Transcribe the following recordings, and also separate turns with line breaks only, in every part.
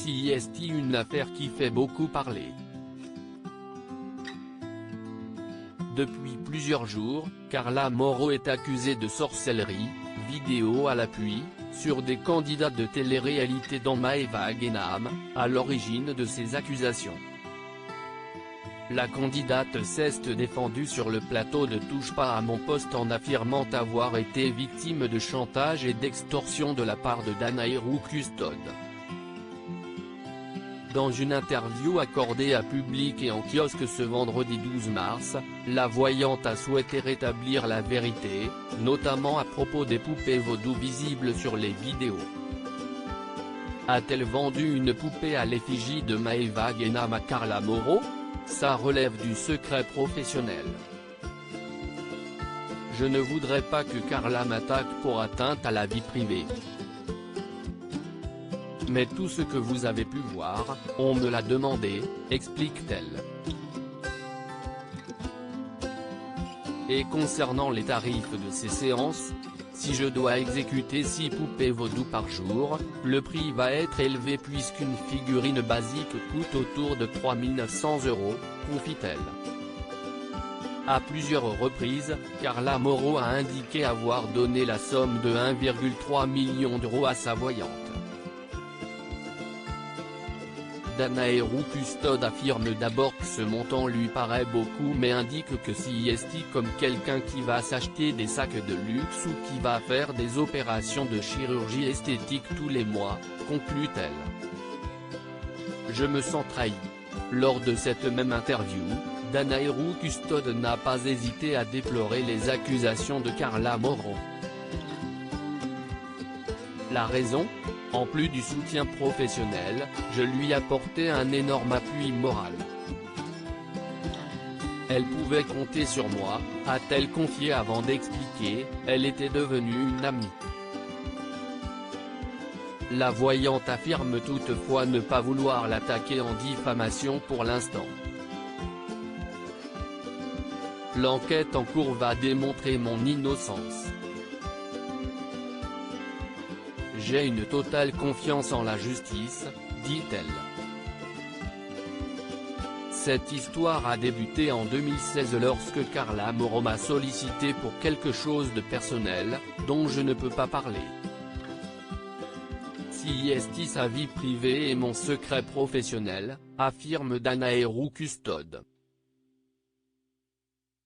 CIST, une affaire qui fait beaucoup parler. Depuis plusieurs jours, Carla Mauro est accusée de sorcellerie, vidéo à l'appui, sur des candidats de télé-réalité dont Maeva Guénam, à l'origine de ces accusations. La candidate s'est défendue sur le plateau de Touche pas à mon poste en affirmant avoir été victime de chantage et d'extorsion de la part de Danaïrou Custode. Dans une interview accordée à Public et en kiosque ce vendredi 12 mars, la voyante a souhaité rétablir la vérité, notamment à propos des poupées vaudou visibles sur les vidéos. A-t-elle vendu une poupée à l'effigie de Maeva Guénam à Carla Mauro? Ça relève du secret professionnel. Je ne voudrais pas que Carla m'attaque pour atteinte à la vie privée. Mais tout ce que vous avez pu voir, on me l'a demandé, explique-t-elle. Et concernant les tarifs de ces séances, si je dois exécuter 6 poupées vaudou par jour, le prix va être élevé puisqu'une figurine basique coûte autour de 3 900 €, confie-t-elle. À plusieurs reprises, Carla Mauro a indiqué avoir donné la somme de 1,3 million € à sa voyante. Danaïrou Custode affirme d'abord que ce montant lui paraît beaucoup mais indique que CIST comme quelqu'un qui va s'acheter des sacs de luxe ou qui va faire des opérations de chirurgie esthétique tous les mois, conclut-elle. Je me sens trahi. Lors de cette même interview, Danaïrou Custode n'a pas hésité à déplorer les accusations de Carla Mauro. La raison ? En plus du soutien professionnel, je lui apportais un énorme appui moral. Elle pouvait compter sur moi, a-t-elle confié avant d'expliquer, elle était devenue une amie. La voyante affirme toutefois ne pas vouloir l'attaquer en diffamation pour l'instant. L'enquête en cours va démontrer mon innocence. J'ai une totale confiance en la justice, dit-elle. Cette histoire a débuté en 2016 lorsque Carla Mauro m'a sollicité pour quelque chose de personnel, dont je ne peux pas parler. CIST sa vie privée et mon secret professionnel, affirme Danaïrou Custode.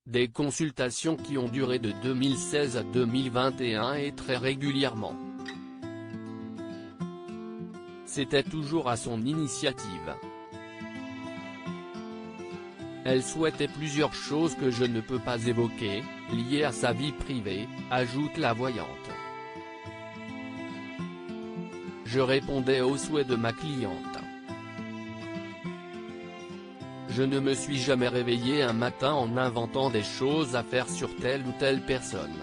Des consultations qui ont duré de 2016 à 2021 et très régulièrement. C'était toujours à son initiative. Elle souhaitait plusieurs choses que je ne peux pas évoquer, liées à sa vie privée, ajoute la voyante. Je répondais aux souhaits de ma cliente. Je ne me suis jamais réveillé un matin en inventant des choses à faire sur telle ou telle personne.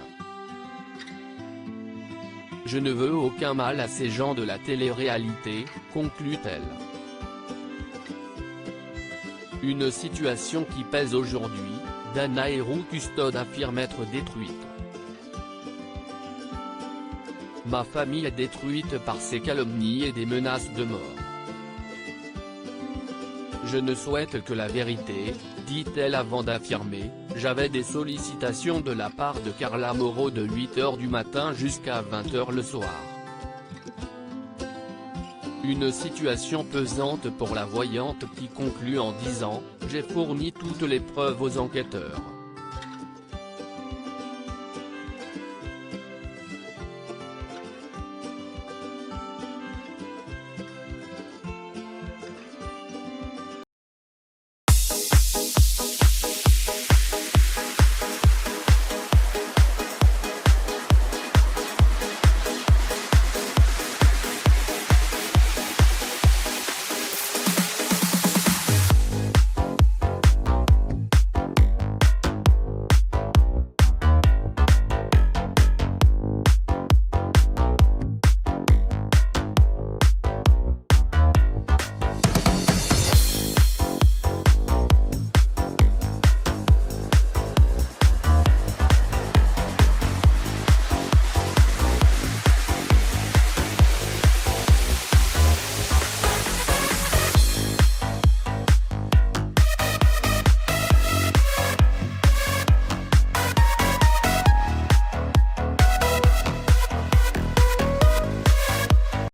Je ne veux aucun mal à ces gens de la télé-réalité, conclut-elle. Une situation qui pèse aujourd'hui, Danaïrou Custode affirme être détruite. Ma famille est détruite par ces calomnies et des menaces de mort. Je ne souhaite que la vérité, dit-elle avant d'affirmer, j'avais des sollicitations de la part de Carla Mauro de 8 h du matin jusqu'à 20 h le soir. Une situation pesante pour la voyante qui conclut en disant, j'ai fourni toutes les preuves aux enquêteurs.